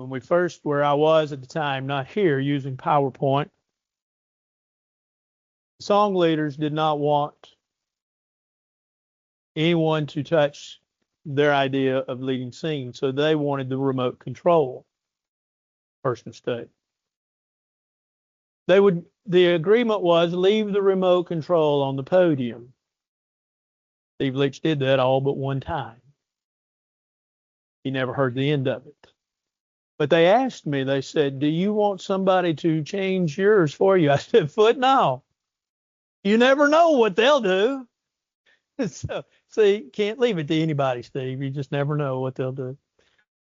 When we first, where I was at the time, not here, using PowerPoint, song leaders did not want anyone to touch their idea of leading singing, so they wanted the remote control. First mistake. The agreement was leave the remote control on the podium. Steve Leach did that all but one time. He never heard the end of it. But they asked me, they said, do you want somebody to change yours for you? I said, Foot, no. You never know what they'll do. So, see, can't leave it to anybody, Steve. You just never know what they'll do.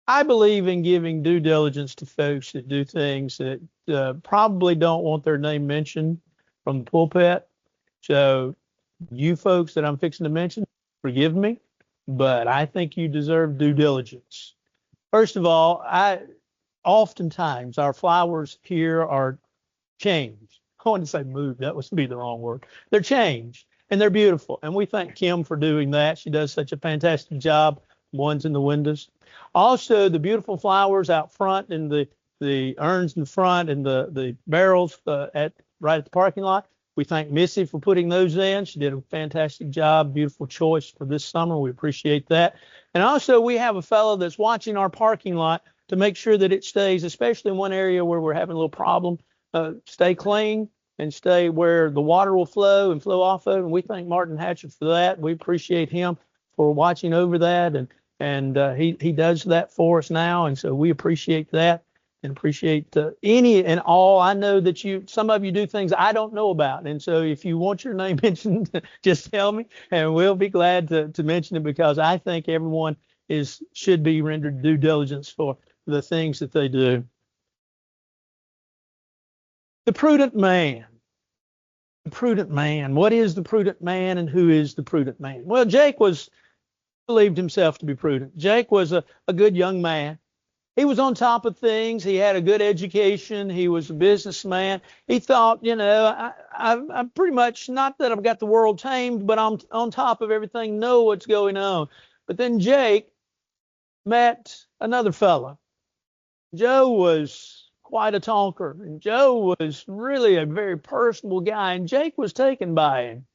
I believe in giving due diligence to folks that do things that probably don't want their name mentioned from the pulpit. So you folks that I'm fixing to mention, forgive me, but I think you deserve due diligence. First of all, oftentimes our flowers here are changed. I want to say moved. That would be the wrong word. They're changed and they're beautiful. And we thank Kim for doing that. She does such a fantastic job. Ones in the windows. Also, the beautiful flowers out front and the urns in the front and the barrels right at the parking lot. We thank Missy for putting those in. She did a fantastic job. Beautiful choice for this summer. We appreciate that. And also, we have a fellow that's watching our parking lot to make sure that it stays, especially in one area where we're having a little problem, stay clean and stay where the water will flow and flow off of it. And we thank Martin Hatchett for that. We appreciate him for watching over that. And he does that for us now. And so we appreciate that and appreciate any and all. I know that some of you do things I don't know about. And so if you want your name mentioned, just tell me and we'll be glad to mention it, because I think everyone should be rendered due diligence for the things that they do. The prudent man. The prudent man. What is the prudent man and who is the prudent man? Well, Jake believed himself to be prudent. Jake was a good young man. He was on top of things. He had a good education. He was a businessman. He thought, I'm pretty much, not that I've got the world tamed, but I'm on top of everything, know what's going on. But then Jake met another fella. Joe was quite a talker, and Joe was really a very personable guy, and Jake was taken by him.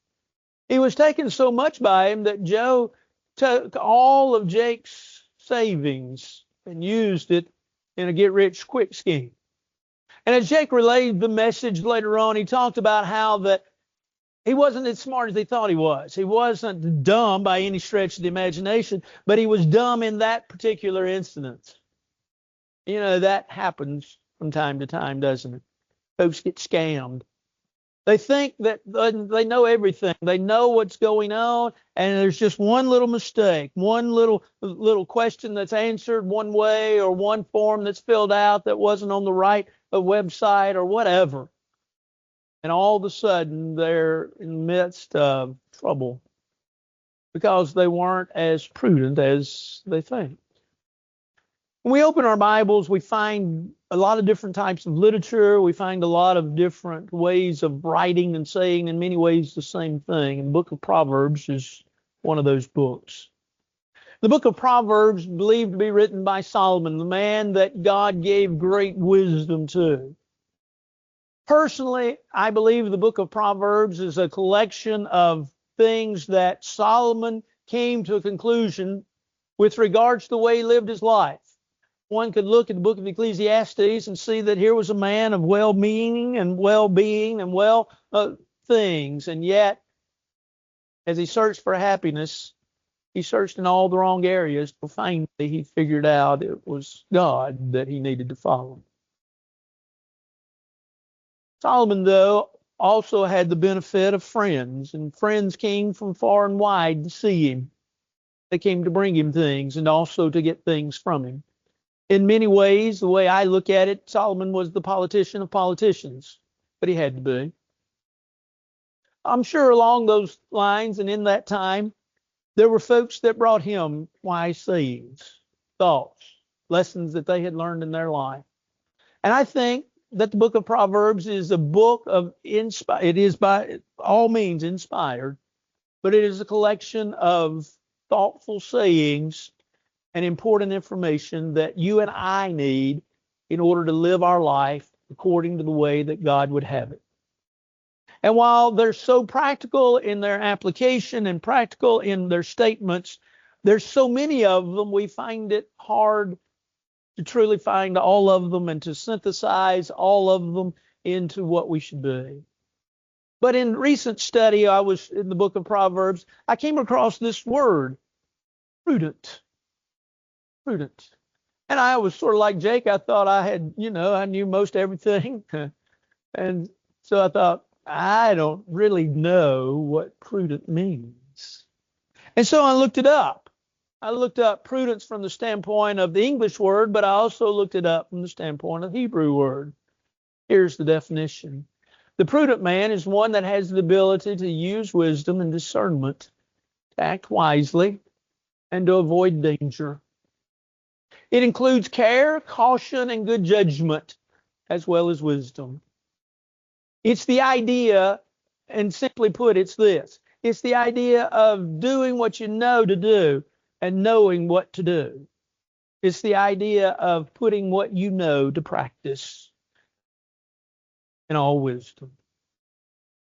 He was taken so much by him that Joe took all of Jake's savings and used it in a get-rich-quick scheme. And as Jake relayed the message later on, he talked about how that he wasn't as smart as he thought he was. He wasn't dumb by any stretch of the imagination, but he was dumb in that particular instance. That happens from time to time, doesn't it? Folks get scammed. They think that they know everything. They know what's going on, and there's just one little mistake, one little question that's answered one way, or one form that's filled out that wasn't on the right website or whatever. And all of a sudden, they're in the midst of trouble because they weren't as prudent as they think. When we open our Bibles, we find a lot of different types of literature. We find a lot of different ways of writing and saying, in many ways, the same thing. And the book of Proverbs is one of those books. The book of Proverbs, believed to be written by Solomon, the man that God gave great wisdom to. Personally, I believe the book of Proverbs is a collection of things that Solomon came to a conclusion with regards to the way he lived his life. One could look at the book of Ecclesiastes and see that here was a man of well-meaning and well-being and things. And yet, as he searched for happiness, he searched in all the wrong areas. Finally, he figured out it was God that he needed to follow. Solomon, though, also had the benefit of friends, and friends came from far and wide to see him. They came to bring him things and also to get things from him. In many ways, the way I look at it, Solomon was the politician of politicians, but he had to be. I'm sure along those lines and in that time, there were folks that brought him wise sayings, thoughts, lessons that they had learned in their life. And I think that the book of Proverbs is a book of it is by all means inspired, but it is a collection of thoughtful sayings and important information that you and I need in order to live our life according to the way that God would have it. And while they're so practical in their application and practical in their statements, there's so many of them, we find it hard to truly find all of them and to synthesize all of them into what we should be. But in recent study, I was in the book of Proverbs, I came across this word, prudent. Prudent. And I was sort of like Jake. I thought I had, I knew most everything. And so I thought, I don't really know what prudent means. And so I looked it up. I looked up prudence from the standpoint of the English word, but I also looked it up from the standpoint of the Hebrew word. Here's the definition. The prudent man is one that has the ability to use wisdom and discernment, to act wisely, and to avoid danger. It includes care, caution, and good judgment, as well as wisdom. It's the idea, and simply put, it's this. It's the idea of doing what you know to do and knowing what to do. It's the idea of putting what you know to practice in all wisdom.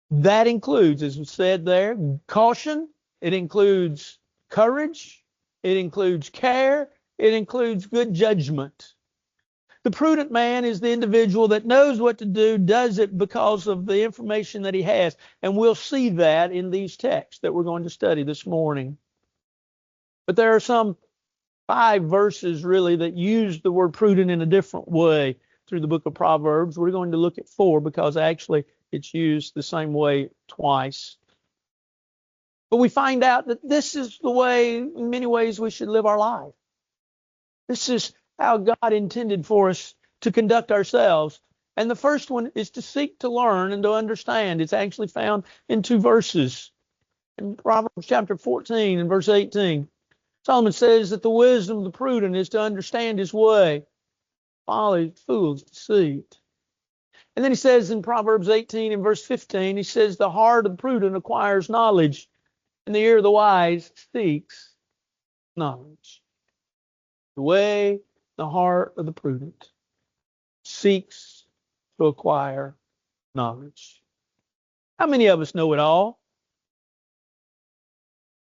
That includes, as was said there, caution. It includes courage. It includes care. It includes good judgment. The prudent man is the individual that knows what to do, does it because of the information that he has. And we'll see that in these texts that we're going to study this morning. But there are some 5 verses really that use the word prudent in a different way through the book of Proverbs. We're going to look at 4 because actually it's used the same way twice. But we find out that this is the way, in many ways, we should live our life. This is how God intended for us to conduct ourselves. And the first one is to seek to learn and to understand. It's actually found in 2 verses. In Proverbs chapter 14 and verse 18, Solomon says that the wisdom of the prudent is to understand his way. Folly, fool's deceit. And then he says in Proverbs 18 and verse 15, he says, the heart of the prudent acquires knowledge, and the ear of the wise seeks knowledge. The way, the heart of the prudent seeks to acquire knowledge. How many of us know it all?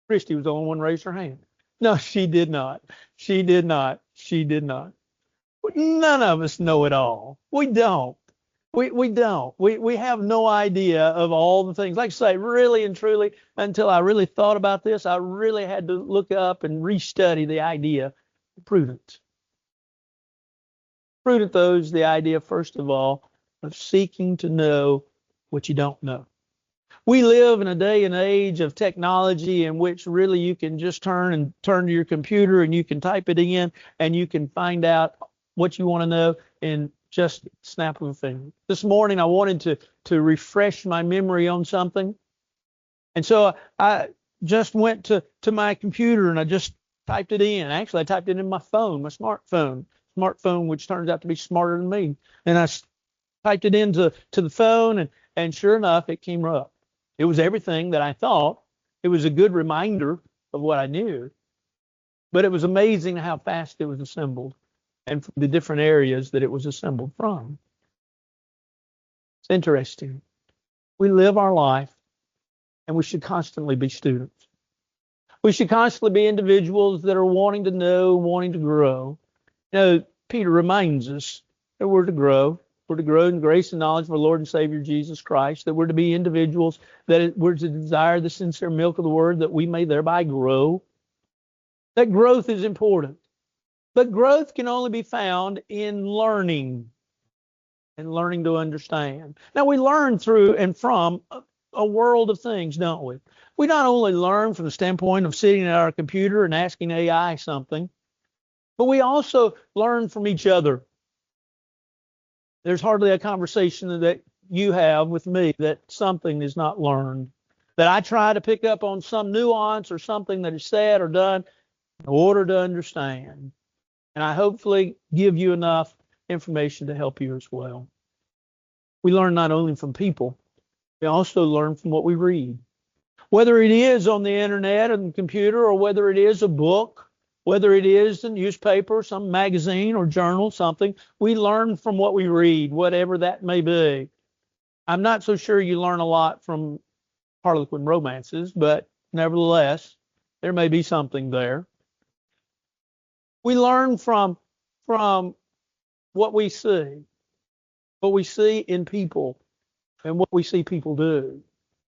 Christy was the only one to raise her hand. No, she did not. She did not. She did not. None of us know it all. We don't. We don't. We have no idea of all the things. Like I say, really and truly, until I really thought about this, I really had to look up and restudy the idea of prudent. Prudent, though, is the idea, first of all, of seeking to know what you don't know. We live in a day and age of technology in which really you can just turn to your computer and you can type it in and you can find out what you want to know in just snap of a finger. This morning I wanted to refresh my memory on something. And so I just went to my computer and I just typed it in. Actually, I typed it in my phone, my smartphone, which turns out to be smarter than me. And I typed it into the phone and sure enough, it came up. It was everything that I thought. It was a good reminder of what I knew. But it was amazing how fast it was assembled and from the different areas that it was assembled from. It's interesting. We live our life and we should constantly be students. We should constantly be individuals that are wanting to know, wanting to grow. You know, Peter reminds us that we're to grow. We're to grow in grace and knowledge of our Lord and Savior Jesus Christ, that we're to be individuals, that we're to desire the sincere milk of the word, that we may thereby grow. That growth is important. But growth can only be found in learning and learning to understand. Now, we learn through and from a world of things, don't we? We not only learn from the standpoint of sitting at our computer and asking AI something, but we also learn from each other. There's hardly a conversation that you have with me that something is not learned, that I try to pick up on some nuance or something that is said or done in order to understand. And I hopefully give you enough information to help you as well. We learn not only from people, we also learn from what we read. Whether it is on the internet and the computer or whether it is a book Whether it is a newspaper, some magazine or journal, something, we learn from what we read, whatever that may be. I'm not so sure you learn a lot from Harlequin romances, but nevertheless, there may be something there. We learn from what we see in people and what we see people do.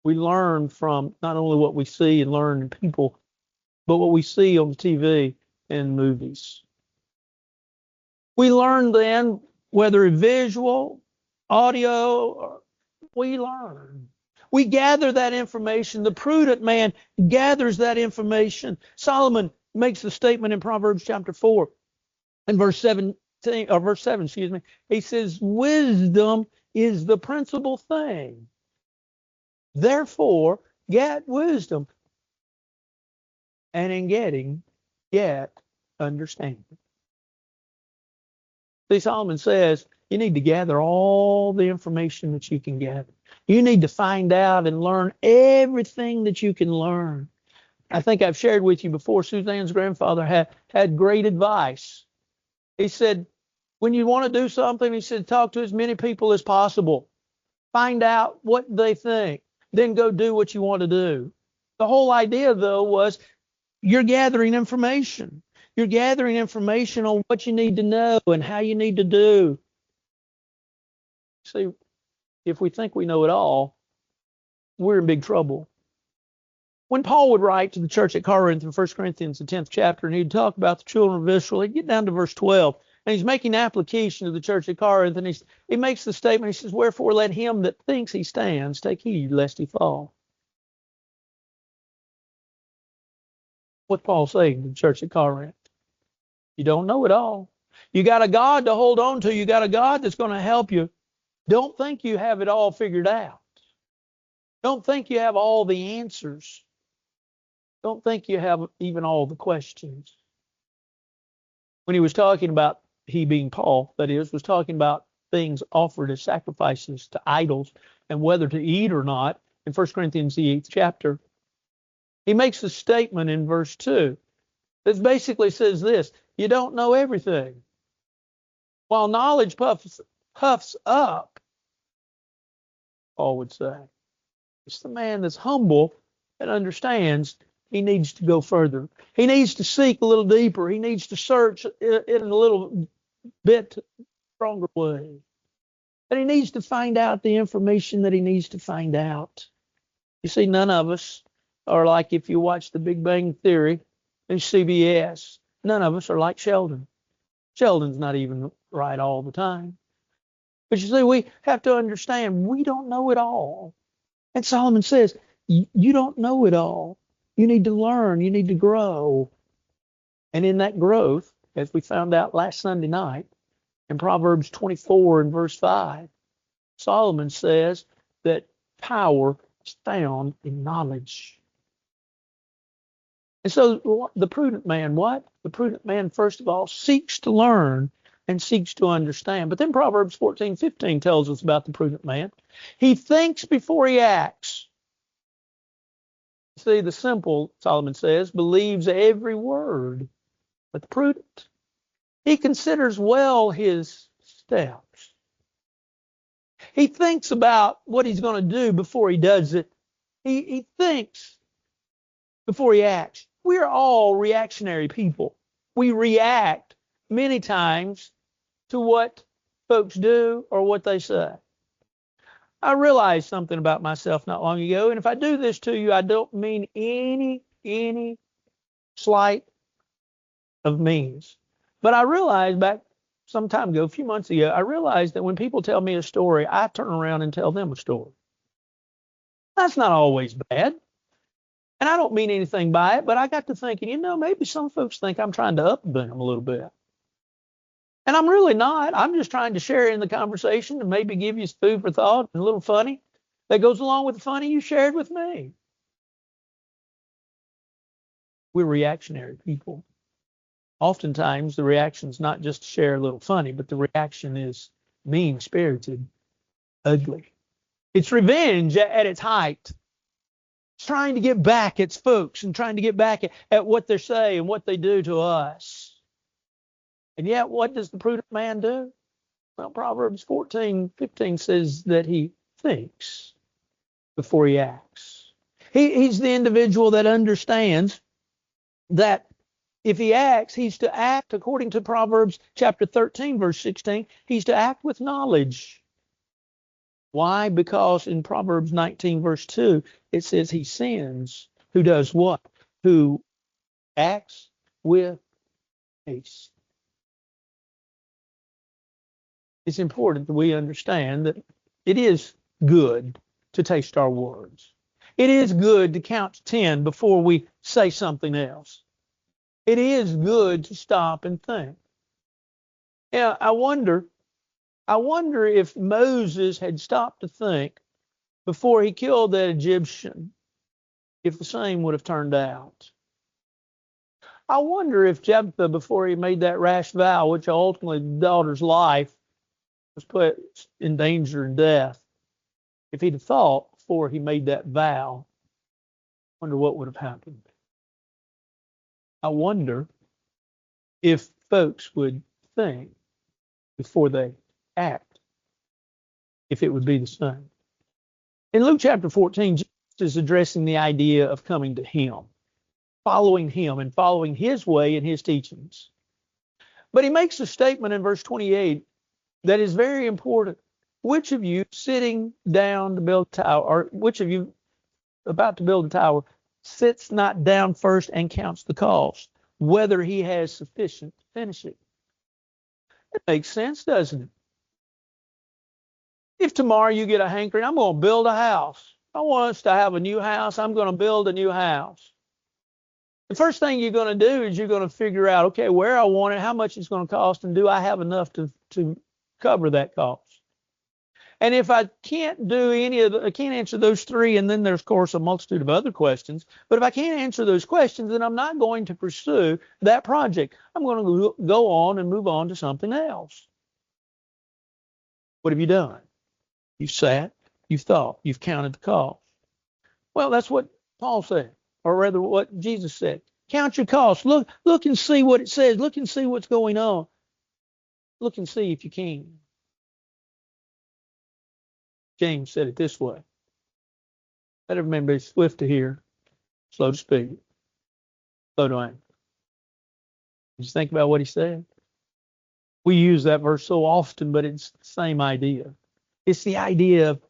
We learn from not only what we see and learn in people, but what we see on TV and movies. We learn then, whether visual, audio, we learn. We gather that information. The prudent man gathers that information. Solomon makes the statement in Proverbs chapter 4 and verse 7, excuse me. He says, wisdom is the principal thing. Therefore, get wisdom. And in getting, get understanding. See, Solomon says you need to gather all the information that you can gather. You need to find out and learn everything that you can learn. I think I've shared with you before, Suzanne's grandfather had great advice. He said, when you want to do something, he said, talk to as many people as possible. Find out what they think. Then go do what you want to do. The whole idea, though, was you're gathering information. You're gathering information on what you need to know and how you need to do. See, if we think we know it all, we're in big trouble. When Paul would write to the church at Corinth in 1 Corinthians, the 10th chapter, and he'd talk about the children of Israel, he'd get down to verse 12, and he's making application to the church at Corinth, and he makes the statement, he says, wherefore let him that thinks he stands take heed lest he fall. What's Paul saying to the church at Corinth? You don't know it all. You got a God to hold on to. You got a God that's going to help you. Don't think you have it all figured out. Don't think you have all the answers. Don't think you have even all the questions. When he was talking about, he being Paul, that is, was talking about things offered as sacrifices to idols and whether to eat or not, in 1 Corinthians, the 8th chapter, he makes a statement in verse 2 that basically says this: you don't know everything. While knowledge puffs up, Paul would say, it's the man that's humble and understands he needs to go further. He needs to seek a little deeper. He needs to search in a little bit stronger way. And he needs to find out the information that he needs to find out. You see, none of us are like, if you watch The Big Bang Theory and CBS, none of us are like Sheldon. Sheldon's not even right all the time. But you see, we have to understand we don't know it all. And Solomon says, you don't know it all. You need to learn. You need to grow. And in that growth, as we found out last Sunday night, in Proverbs 24 and verse 5, Solomon says that power is found in knowledge. And so the prudent man, what? The prudent man, first of all, seeks to learn and seeks to understand. But then Proverbs 14:15 tells us about the prudent man. He thinks before he acts. See, the simple, Solomon says, believes every word, but the prudent, he considers well his steps. He thinks about what he's going to do before he does it. He thinks before he acts. We're all reactionary people. We react many times to what folks do or what they say. I realized something about myself not long ago, and if I do this to you, I don't mean any slight of means. But I realized back some time ago, a few months ago, I realized that when people tell me a story, I turn around and tell them a story. That's not always bad. And I don't mean anything by it, but I got to thinking, maybe some folks think I'm trying to upbring them a little bit. And I'm really not. I'm just trying to share in the conversation and maybe give you food for thought and a little funny that goes along with the funny you shared with me. We're reactionary people. Oftentimes, the reaction's not just to share a little funny, but the reaction is mean-spirited, ugly. It's revenge at its height. It's trying to get back at folks and trying to get back at what they say and what they do to us. And yet, what does the prudent man do? Well, Proverbs 14:15 says that he thinks before he acts. He's the individual that understands that if he acts, he's to act according to Proverbs chapter 13, verse 16. He's to act with knowledge. Why? Because in Proverbs 19, verse 2, it says he sins. Who does what? Who acts with haste. It's important that we understand that it is good to taste our words. It is good to count to 10 before we say something else. It is good to stop and think. Yeah, I wonder if Moses had stopped to think before he killed that Egyptian, if the same would have turned out. I wonder if Jephthah, before he made that rash vow, which ultimately the daughter's life was put in danger and death, if he'd have thought before he made that vow, I wonder what would have happened. I wonder if folks would think before they act, if it would be the same. In Luke chapter 14, Jesus is addressing the idea of coming to him, following him and following his way and his teachings. But he makes a statement in verse 28 that is very important. Which of you sitting down to build a tower, or which of you about to build a tower, sits not down first and counts the cost, whether he has sufficient to finish it? It makes sense, doesn't it? If tomorrow you get a hankering, I'm going to build a house. I want us to have a new house. I'm going to build a new house. The first thing you're going to do is you're going to figure out, okay, where I want it, how much it's going to cost, and do I have enough to cover that cost? And if I can't do I can't answer those three, and then there's, of course, a multitude of other questions. But if I can't answer those questions, then I'm not going to pursue that project. I'm going to go on and move on to something else. What have you done? You've sat, you've thought, you've counted the cost. Well, that's what Paul said, or rather what Jesus said. Count your costs. Look and see what it says. Look and see what's going on. Look and see if you can. James said it this way. Let every man be swift to hear, slow to speak, slow to anger. Just think about what he said. We use that verse so often, but it's the same idea. It's the idea of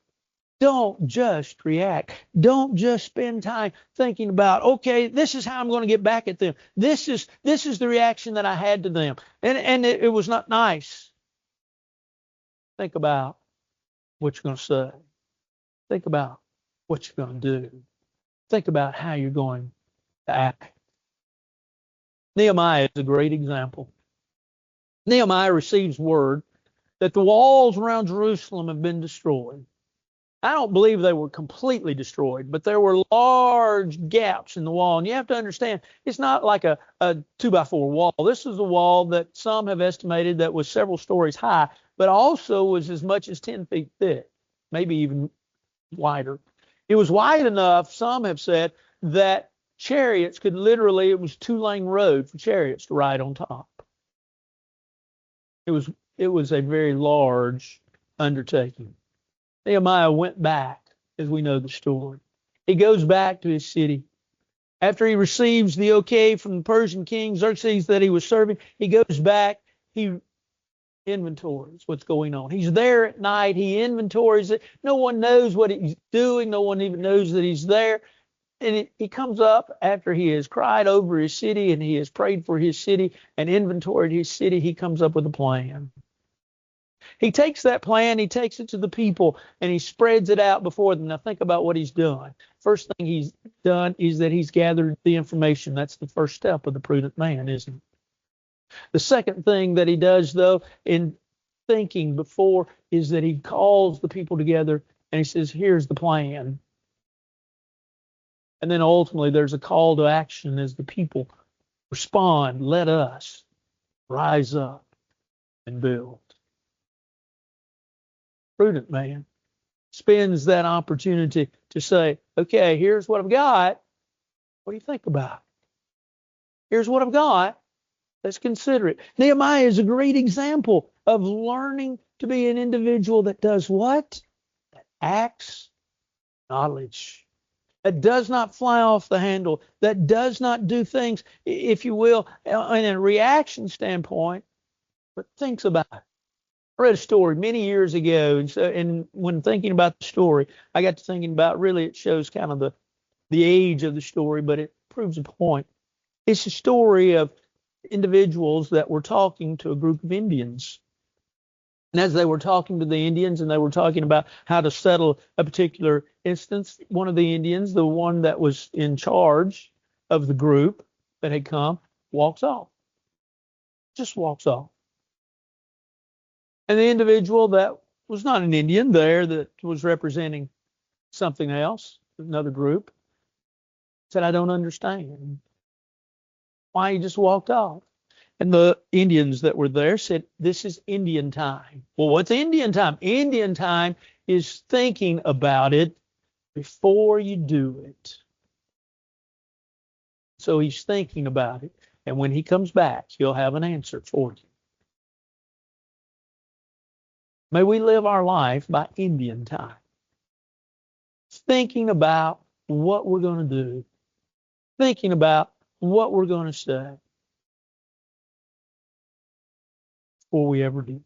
don't just react. Don't just spend time thinking about, okay, this is how I'm going to get back at them. This is the reaction that I had to them. And it was not nice. Think about what you're going to say. Think about what you're going to do. Think about how you're going to act. Nehemiah is a great example. Nehemiah receives word that the walls around Jerusalem have been destroyed. I don't believe they were completely destroyed, but there were large gaps in the wall. And you have to understand, it's not like a 2x4 wall. This is a wall that some have estimated that was several stories high, but also was as much as 10 feet thick, maybe even wider. It was wide enough, some have said, that chariots could literally, it was 2-lane road for chariots to ride on top. It was a very large undertaking. Nehemiah went back, as we know the story. He goes back to his city. After he receives the okay from the Persian king Xerxes that he was serving, he goes back, he inventories what's going on. He's there at night, he inventories it. No one knows what he's doing, no one even knows that he's there. And he comes up after he has cried over his city and he has prayed for his city and inventoried his city. He comes up with a plan. He takes that plan, he takes it to the people, and he spreads it out before them. Now think about what he's done. First thing he's done is that he's gathered the information. That's the first step of the prudent man, isn't it? The second thing that he does, though, in thinking before, is that he calls the people together and he says, here's the plan. And then ultimately there's a call to action as the people respond. Let us rise up and build. Prudent man spends that opportunity to say, okay, here's what I've got. What do you think about it? Here's what I've got. Let's consider it. Nehemiah is a great example of learning to be an individual that does what? That acts knowledge. That does not fly off the handle. That does not do things, if you will, in a reaction standpoint, but thinks about it. I read a story many years ago, and when thinking about the story, I got to thinking about, really, it shows kind of the age of the story, but it proves a point. It's a story of individuals that were talking to a group of Indians. And as they were talking to the Indians and they were talking about how to settle a particular instance, one of the Indians, the one that was in charge of the group that had come, walks off. Just walks off. And the individual that was not an Indian there, that was representing something else, another group, said, I don't understand why he just walked off. And the Indians that were there said, this is Indian time. Well, what's Indian time? Indian time is thinking about it before you do it. So he's thinking about it. And when he comes back, he'll have an answer for you. May we live our life by Indian time. Thinking about what we're going to do. Thinking about what we're going to say. Before we ever do.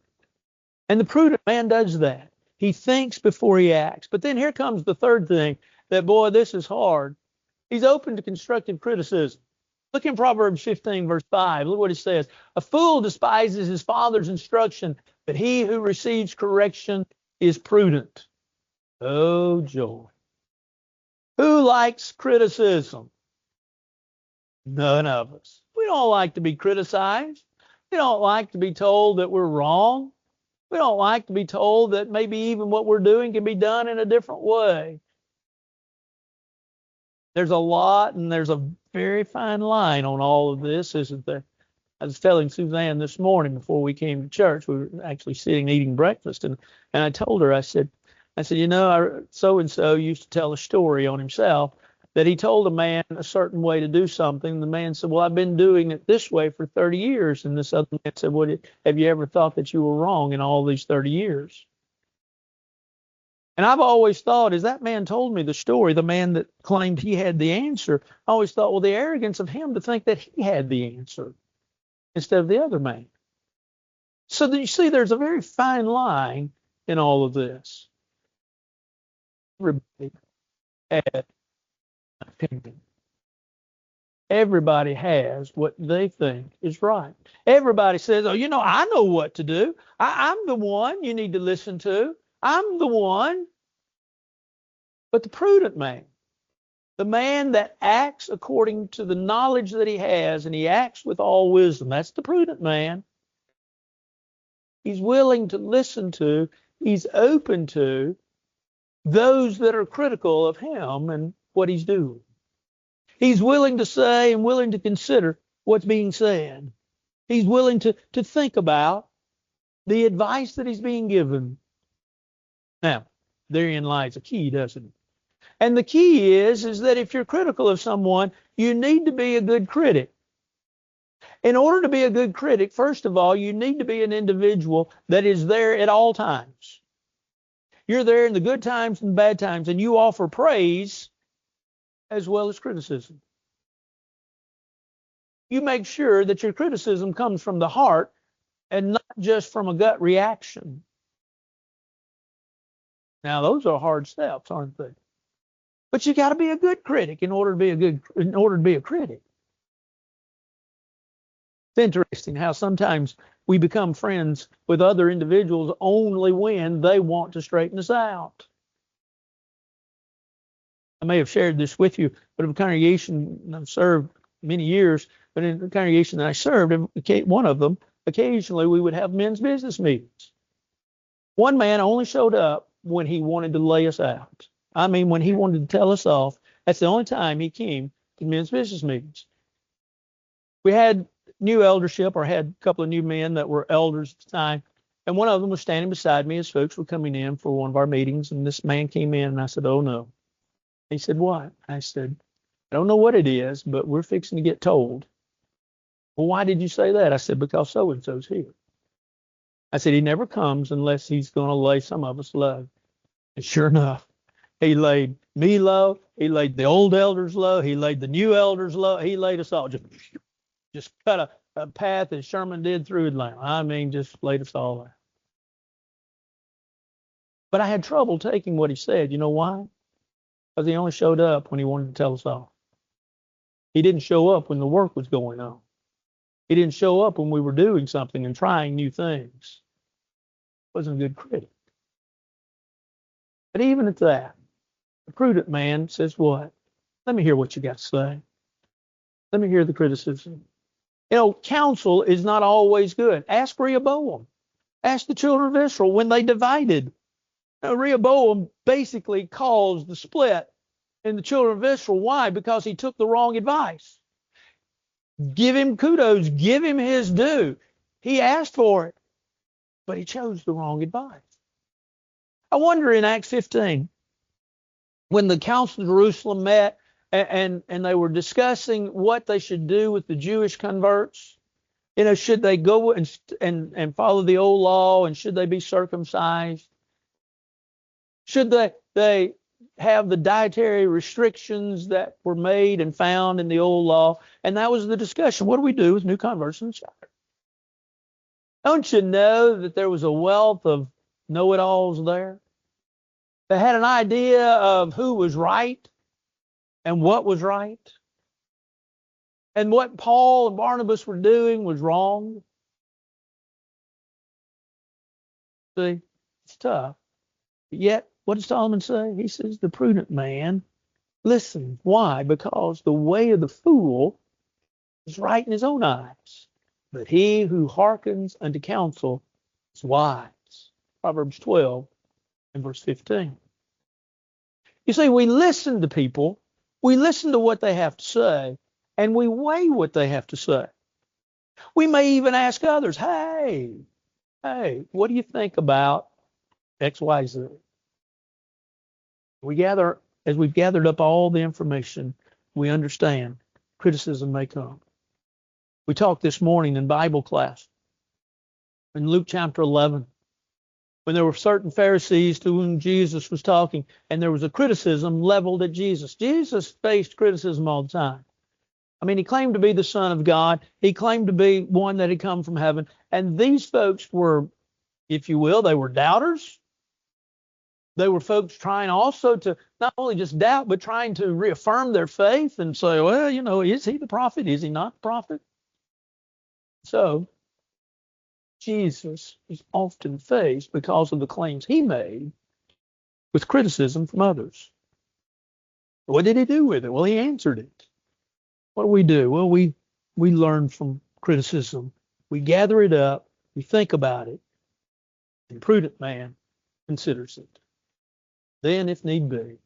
And the prudent man does that. He thinks before he acts. But then here comes the third thing, that, boy, this is hard. He's open to constructive criticism. Look in Proverbs 15, verse 5. Look what it says. A fool despises his father's instruction, but he who receives correction is prudent. Oh, joy. Who likes criticism? None of us. We don't like to be criticized. We don't like to be told that we're wrong. We don't like to be told that maybe even what we're doing can be done in a different way. There's a lot, and there's a very fine line on all of this, isn't there? I was telling Suzanne this morning before we came to church, we were actually sitting eating breakfast, and I told her, I said, you know, so-and-so used to tell a story on himself that he told a man a certain way to do something. The man said, well, I've been doing it this way for 30 years. And this other man said, well, have you ever thought that you were wrong in all these 30 years? And I've always thought, as that man told me the story, the man that claimed he had the answer, I always thought, well, the arrogance of him to think that he had the answer instead of the other man. So that you see, there's a very fine line in all of this. Everybody has an opinion. Everybody has what they think is right. Everybody says, oh, you know, I know what to do. I'm the one you need to listen to. I'm the one. But the prudent man, the man that acts according to the knowledge that he has, and he acts with all wisdom, that's the prudent man. He's willing to listen to, he's open to those that are critical of him and what he's doing. He's willing to say and willing to consider what's being said. He's willing to think about the advice that he's being given. Now, therein lies a key, doesn't it? And the key is that if you're critical of someone, you need to be a good critic. In order to be a good critic, first of all, you need to be an individual that is there at all times. You're there in the good times and bad times, and you offer praise as well as criticism. You make sure that your criticism comes from the heart and not just from a gut reaction. Now, those are hard steps, aren't they? But you got to be a good critic in order to be a critic. It's interesting how sometimes we become friends with other individuals only when they want to straighten us out. I may have shared this with you, but in a congregation I've served many years, but in the congregation that I served, one of them, occasionally we would have men's business meetings. One man only showed up when he wanted to lay us out. I mean, when he wanted to tell us off, that's the only time he came to men's business meetings. We had new eldership, or had a couple of new men that were elders at the time, And one of them was standing beside me as folks were coming in for one of our meetings. And this man came in and I said, "Oh no." He said, "What?" I said, "I don't know what it is, but we're fixing to get told." "Well, why did you say that?" I said, "Because so-and-so's here." I said, "He never comes unless he's going to lay some of us low." And sure enough, he laid me low. He laid the old elders low. He laid the new elders low. He laid us all. Just cut a path as Sherman did through Atlanta. I mean, just laid us all out. But I had trouble taking what he said. You know why? Because he only showed up when he wanted to tell us all. He didn't show up when the work was going on. He didn't show up when we were doing something and trying new things. Wasn't a good critic. But even at that, the prudent man says, "What? Let me hear what you got to say. Let me hear the criticism." You know, counsel is not always good. Ask Rehoboam. Ask the children of Israel when they divided. Now, Rehoboam basically caused the split in the children of Israel. Why? Because he took the wrong advice. Give him kudos. Give him his due. He asked for it, but he chose the wrong advice. I wonder in Acts 15, when the Council of Jerusalem met and they were discussing what they should do with the Jewish converts. You know, should they go and follow the old law, and should they be circumcised? Should they have the dietary restrictions that were made and found in the old law? And that was the discussion. What do we do with new converts in the church? Don't you know that there was a wealth of know-it-alls there? They had an idea of who was right and what was right. And what Paul and Barnabas were doing was wrong. See, it's tough. But yet, what does Solomon say? He says, the prudent man listens. Why? Because the way of the fool is right in his own eyes. But he who hearkens unto counsel is wise. Proverbs 12 and verse 15. You see, we listen to people. We listen to what they have to say, and we weigh what they have to say. We may even ask others, hey, what do you think about X, Y, Z? As we've gathered up all the information, we understand criticism may come. We talked this morning in Bible class in Luke chapter 11, when there were certain Pharisees to whom Jesus was talking, and there was a criticism leveled at Jesus. Jesus faced criticism all the time. I mean, he claimed to be the Son of God. He claimed to be one that had come from heaven. And these folks were, if you will, they were doubters. They were folks trying also to not only just doubt, but trying to reaffirm their faith and say, well, you know, is he the prophet? Is he not the prophet? So Jesus is often faced, because of the claims he made, with criticism from others. What did he do with it? Well, he answered it. What do? Well, we learn from criticism. We gather it up. We think about it. The prudent man considers it. Then, if need be,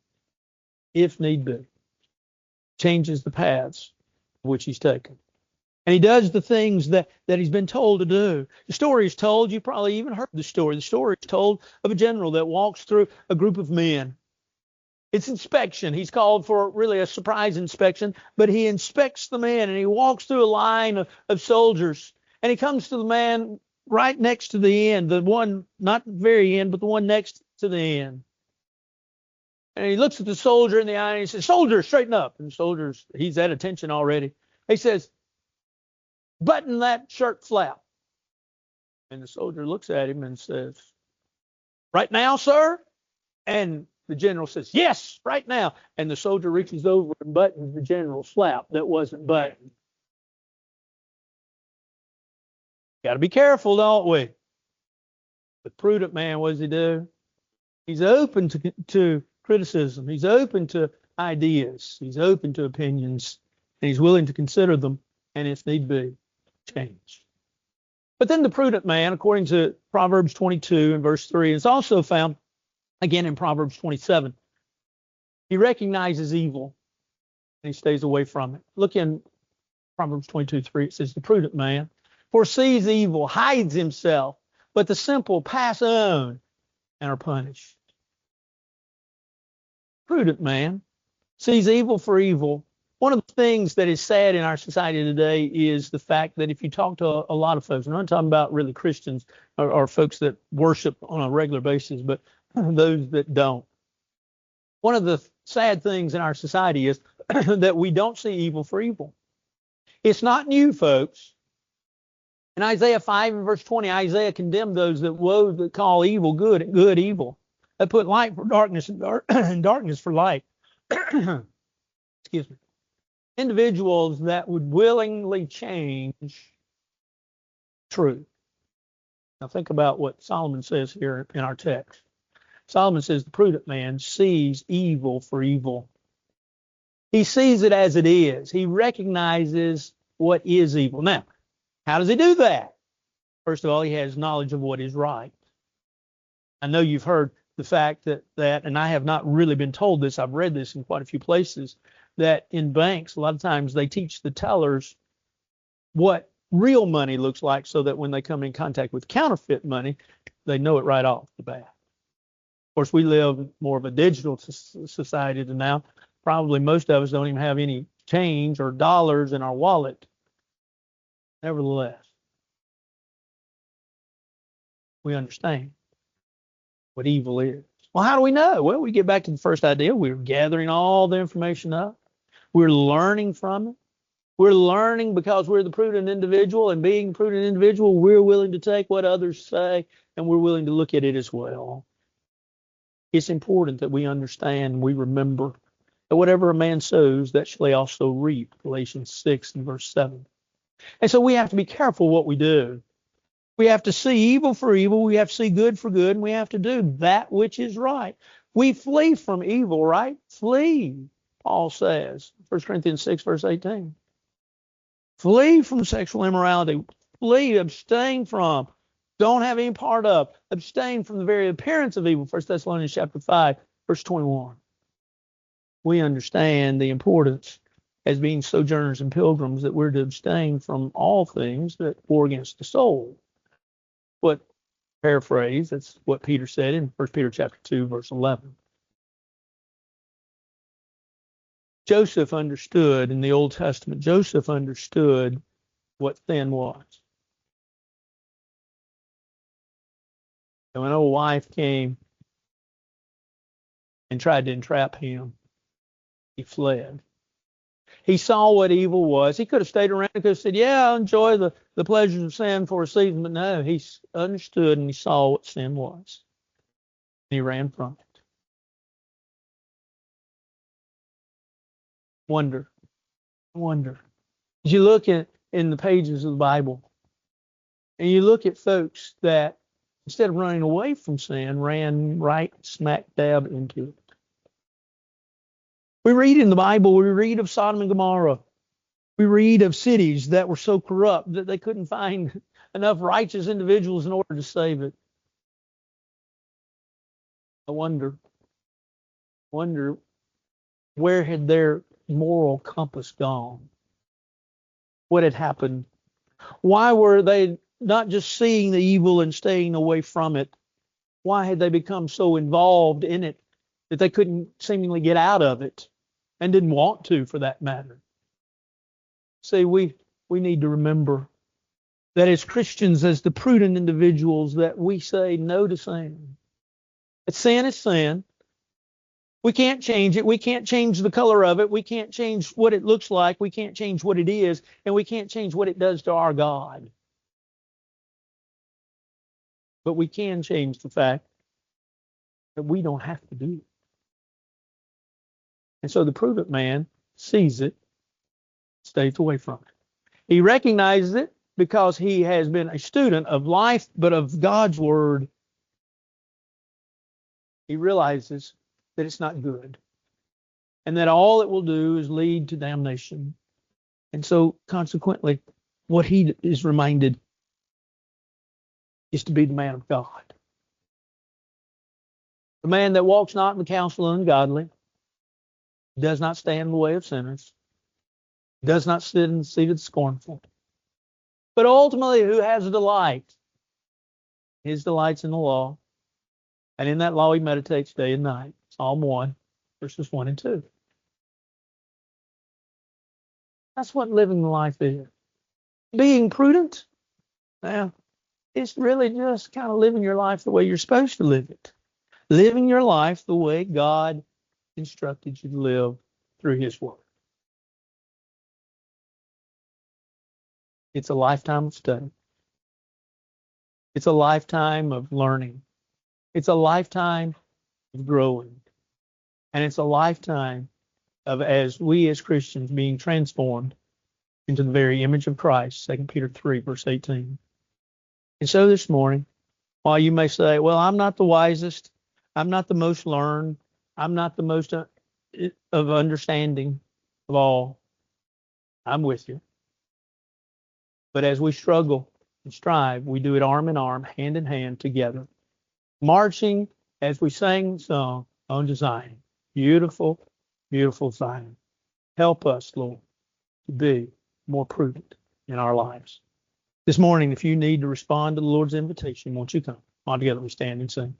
changes the paths which he's taken. And he does the things that he's been told to do. The story is told, you probably even heard the story. The story is told of a general that walks through a group of men. It's inspection. He's called for really a surprise inspection, but he inspects the men and he walks through a line of soldiers. And he comes to the man right next to the end, the one, not the very end, but the one next to the end. And he looks at the soldier in the eye and he says, soldier, straighten up. And the soldier, he's at attention already. He says, button that shirt flap. And the soldier looks at him and says, right now, sir? And the general says, yes, right now. And the soldier reaches over and buttons the general's flap that wasn't buttoned. Got to be careful, don't we? The prudent man, what does he do? He's open to criticism. He's open to ideas. He's open to opinions. And he's willing to consider them, and if need be, change. But then the prudent man, according to Proverbs 22 and verse 3, is also found again in Proverbs 27. He recognizes evil and he stays away from it. Look in Proverbs 22:3. It says, the prudent man foresees evil, hides himself, but the simple pass on and are punished. Prudent man sees evil for evil. One of the things that is sad in our society today is the fact that if you talk to a lot of folks, and I'm not talking about really Christians or folks that worship on a regular basis, but those that don't. One of the sad things in our society is that we don't see evil for evil. It's not new, folks. In Isaiah 5 and verse 20, Isaiah condemned those that call evil good and good evil. That put light for darkness and darkness for light. Excuse me. Individuals that would willingly change truth. Now think about what Solomon says here in our text. Solomon says the prudent man sees evil for evil. He sees it as it is. He recognizes what is evil. Now, how does he do that? First of all, he has knowledge of what is right. I know you've heard the fact that, and I have not really been told this, I've read this in quite a few places, that in banks, a lot of times they teach the tellers what real money looks like so that when they come in contact with counterfeit money, they know it right off the bat. Of course, we live more of a digital society now. Probably most of us don't even have any change or dollars in our wallet. Nevertheless, we understand what evil is. Well, how do we know? Well, we get back to the first idea. We're gathering all the information up. We're learning from it. We're learning because we're the prudent individual, and being a prudent individual, we're willing to take what others say, and we're willing to look at it as well. It's important that we understand, we remember that whatever a man sows, that shall he also reap. Galatians 6 and verse 7. And so we have to be careful what we do. We have to see evil for evil. We have to see good for good. And we have to do that which is right. We flee from evil, right? Flee, Paul says, 1 Corinthians 6, verse 18. Flee from sexual immorality. Flee, abstain from. Don't have any part of. Abstain from the very appearance of evil. 1 Thessalonians chapter 5, verse 21. We understand the importance as being sojourners and pilgrims that we're to abstain from all things that war against the soul. What paraphrase, that's what Peter said in 1 Peter chapter 2, verse 11. Joseph understood in the Old Testament, Joseph understood what sin was. And when a wife came and tried to entrap him, he fled. He saw what evil was. He could have stayed around and could have said, yeah, I'll enjoy the pleasures of sin for a season. But no, he understood and he saw what sin was. And he ran from it. Wonder. As you look in the pages of the Bible, and you look at folks that, instead of running away from sin, ran right smack dab into it. We read in the Bible, we read of Sodom and Gomorrah. We read of cities that were so corrupt that they couldn't find enough righteous individuals in order to save it. I wonder where had their moral compass gone? What had happened? Why were they not just seeing the evil and staying away from it? Why had they become so involved in it that they couldn't seemingly get out of it and didn't want to, for that matter? See, we need to remember that as Christians, as the prudent individuals, that we say no to sin. That sin is sin. We can't change it. We can't change the color of it. We can't change what it looks like. We can't change what it is. And we can't change what it does to our God. But we can change the fact that we don't have to do it. And so the prudent man sees it, stays away from it. He recognizes it because he has been a student of life, but of God's word. He realizes that it's not good and that all it will do is lead to damnation. And so consequently, what he is reminded is to be the man of God. The man that walks not in the counsel of the ungodly, does not stand in the way of sinners, does not sit in the seat of the scornful, but ultimately who has a delight His delight's in the law. And in that law he meditates day and night. Psalm 1, verses 1 and 2. That's what living the life is. Being prudent, now, it's really just kind of living your life the way you're supposed to live it. Living your life the way God instructed you to live through His Word. It's a lifetime of study. It's a lifetime of learning. It's a lifetime of growing. And it's a lifetime of, as we as Christians, being transformed into the very image of Christ, 2 Peter 3, verse 18. And so this morning, while you may say, well, I'm not the wisest, I'm not the most learned, I'm not the most of understanding of all, I'm with you. But as we struggle and strive, we do it arm in arm, hand in hand together, marching as we sang the song on to Zion. Beautiful, beautiful Zion. Help us, Lord, to be more prudent in our lives. This morning, if you need to respond to the Lord's invitation, won't you come? All together we stand and sing.